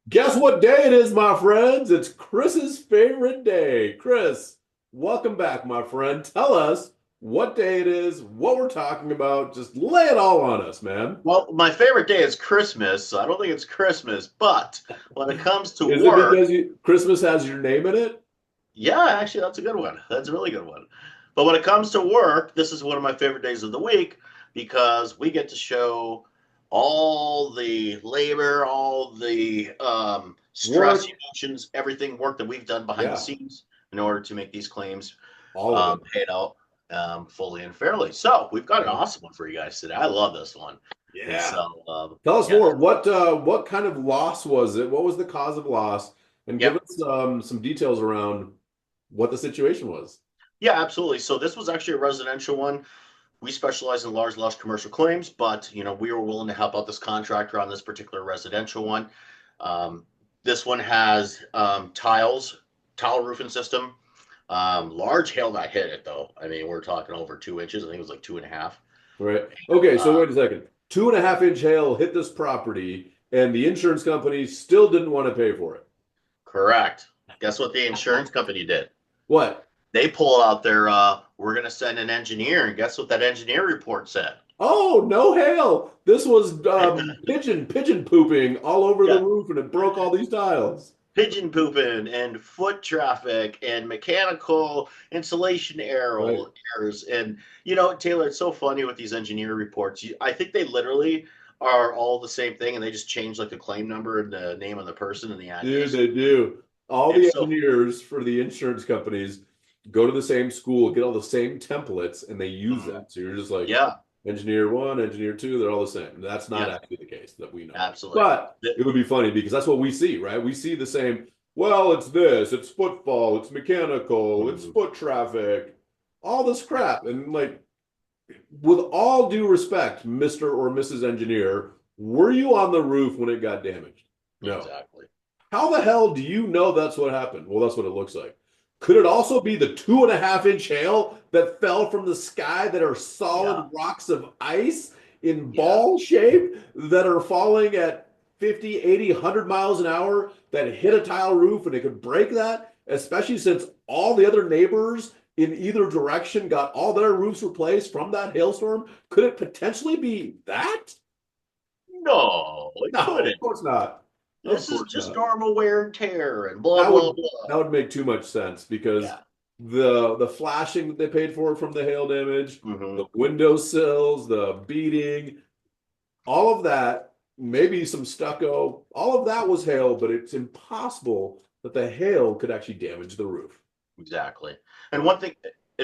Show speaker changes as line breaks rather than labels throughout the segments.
Guess what day it is, my friends? It's Chris's favorite day. Chris, welcome back, my friend. Tell us what day it is, what we're talking about. Just lay it all on us, man.
Well, my favorite day is Christmas, so I don't think it's Christmas. But when it comes to
Is it
work,
because Christmas has your name in it?
yeah, actually, that's a good one. That's a really good one. But when it comes to work, this is one of my favorite days of the week because we get to show all the labor, all the stress,
Work.
emotions, everything work that we've done behind the
Yeah,
scenes in order to make these claims
all of it.
paid out fully and fairly. So we've got an
Yeah.
awesome one for you guys today. I love this one. And
Yeah.
so,
Tell us
yeah,
more. What kind of loss was it? What was the cause of loss? And give
yep.
us some details around what the situation was.
Yeah, absolutely. So this was actually a residential one. We specialize in large commercial claims, but we were willing to help out this contractor on this particular residential one. Um, this one has tile roofing system. Large hail that hit it though. I mean, we're talking over 2 inches. I think it was like 2.5.
Right. Okay, so
Uh,
wait a second. 2.5 inch hail hit this property, and the insurance company still didn't want to pay for it.
Correct. Guess what the insurance company did?
What?
They pulled out their we're going to send an engineer, and guess what that engineer report said?
Oh, no hail. This was pigeon pooping all over the
Yeah,
roof, and it broke all these tiles.
pigeon pooping and foot traffic and mechanical insulation
Right.
errors. And, Taylor, it's so funny with these engineer reports. I think they literally are all the same thing and they just change like the claim number and the name of the person and the
Dude,
address.
they do. All the
It's so,
engineers for the insurance companies go to the same school, get all the same templates, and they use
mhm.
that. So you're just like
Yeah,
engineer one, engineer two, they're all the same. That's not
yeah,
actually the case that we know.
absolutely.
But it would be funny because that's what we see, right? We see the same, well, it's this, it's footfall, it's mechanical, it's
Mhm.
foot traffic, all this crap. And like, with all due respect, Mr. or Mrs. Engineer, were you on the roof when it got damaged? No.
Exactly.
How the hell do you know that's what happened? Well, that's what it looks like. Could it also be the 2.5 inch hail that fell from the sky that are
Yeah,
solid rocks of ice in
yeah,
ball shape that are falling at 50, 80, 100 miles an hour that hit a tile roof and it could break that, especially since all the other neighbors in either direction got all their roofs replaced from that hailstorm? Could it potentially be that?
no, it
No, of
couldn't.
course not. Of
This is
course
just
not.
normal wear and tear and blah
That
blah
would
blah.
that would make too much sense because
Yeah.
the flashing that they paid for from the hail damage, the
Hmm.
window sills, the beating, all of that, maybe some stucco, all of that was hail, but it's impossible that the hail could actually damage the roof.
Exactly. And
Yeah.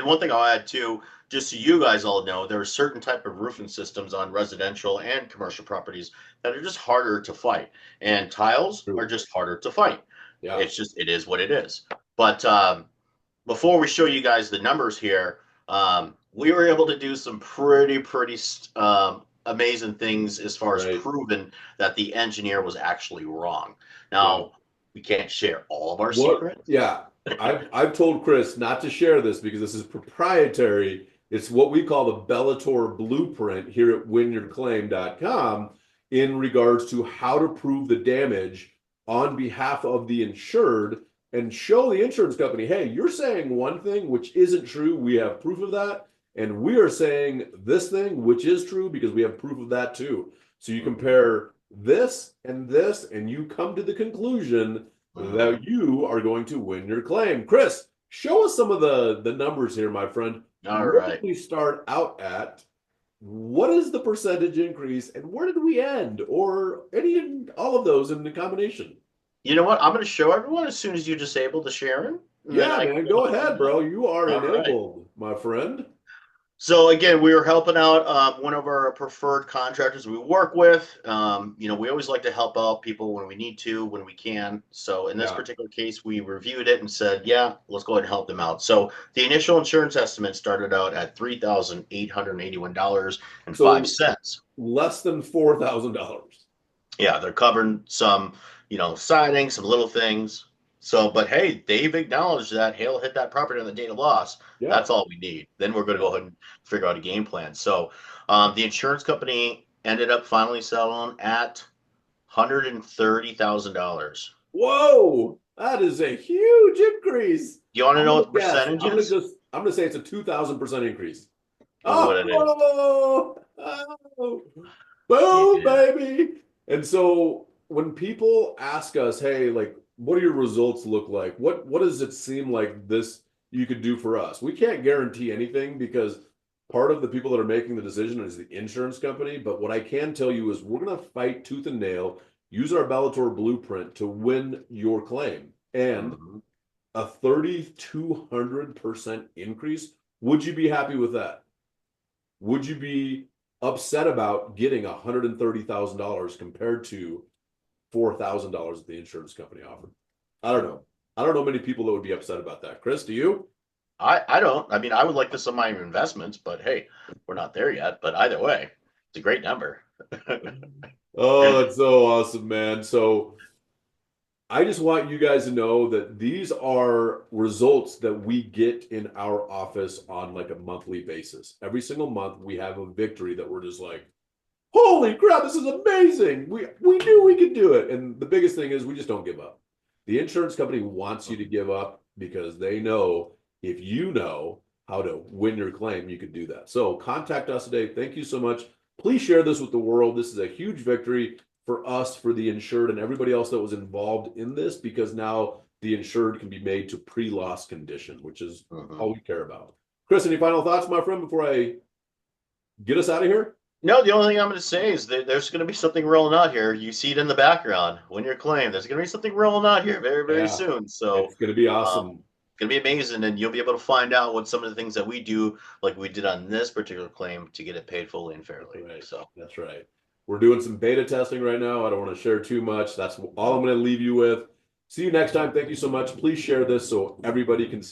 one thing I'll add too, just so you guys all know, there are certain type of roofing systems on residential and commercial properties that are just harder to fight. And tiles are
True.
just harder to fight.
Yeah.
It is what it is. But before we show you guys the numbers here, we were able to do some pretty amazing things as far as
Right.
proving that the engineer was actually wrong.
Yeah.
Now, we can't share all of our
What?
secrets.
Yeah. I've told Chris not to share this because this is proprietary. It's what we call the Bellator Blueprint here at winyourclaim.com in regards to how to prove the damage on behalf of the insured and show the insurance company, hey, you're saying one thing which isn't true. We have proof of that. And we are saying this thing, which is true because we have proof of that too. So you
Mhm,
compare this, and you come to the conclusion that
mhm.
you are going to win your claim. Chris, show us some of the numbers here, my friend.
All
Where did
right.
we start out at? What is the percentage increase, and where did we end? Or any all of those in the combination?
You know what? I'm going to show everyone as soon as you disable the sharing, and then
Yeah,
I can
man,
go
go
ahead and
ahead,
do that.
bro. You are
All right.
enabled, my friend.
So again, we were helping out one of our preferred contractors we work with. We always like to help out people when we need to, when we can. So in this
Yeah.
particular case, we reviewed it and said, yeah, let's go ahead and help them out. So the initial insurance estimate started out at $3,881 and five
So
cents.
less than $4,000.
Yeah, they're covering some, siding, some little things. So, but hey, they've acknowledged that hail hit that property on the date of loss.
Yeah.
That's all we need. Then we're going to
Yeah.
go ahead and figure out a game plan. So, the insurance company ended up finally settling at $130,000.
Whoa, that is a huge increase.
You want to
I'm
know
gonna
what the
guess.
percentage is?
I'm gonna say it's a 2,000% increase.
What it is?
Oh, oh, boom,
Yeah.
baby. And so when people ask us, hey, like, what do your results look like? What does it seem like this you could do for us? We can't guarantee anything because part of the people that are making the decision is the insurance company. But what I can tell you is we're gonna fight tooth and nail, use our Bellator blueprint to win your claim. And
Mhm.
a 3,200% increase. Would you be happy with that? Would you be upset about getting $130,000 compared to $4,000 that the insurance company offered? I don't know. I don't know many people that would be upset about that. Chris, do you?
I don't. I mean, I would like this on my investments, but hey, we're not there yet. But either way, it's a great number.
Oh, that's so awesome, man. So I just want you guys to know that these are results that we get in our office on like a monthly basis. Every single month, we have a victory that we're just like, holy crap, this is amazing. We knew we could do it. And the biggest thing is we just don't give up. The insurance company wants you to give up because they know if you know how to win your claim, you can do that. So contact us today. Thank you so much. Please share this with the world. This is a huge victory for us, for the insured, and everybody else that was involved in this because now the insured can be made to pre-loss condition, which is
Mhm.
all we care about. Chris, any final thoughts, my friend, before I get us out of here?
No, the only thing I'm going to say is that there's going to be something rolling out here. You see it in the background when you're claimed. There's going to be something rolling out here very, very
Yeah,
soon. So
it's going to be
um,
awesome.
it's going to be amazing, and you'll be able to find out what some of the things that we do, like we did on this particular claim, to get it paid fully and
That's
fairly.
right.
So.
That's right. We're doing some beta testing right now. I don't want to share too much. That's all I'm going to leave you with. See you next time. Thank you so much. Please share this so everybody can see.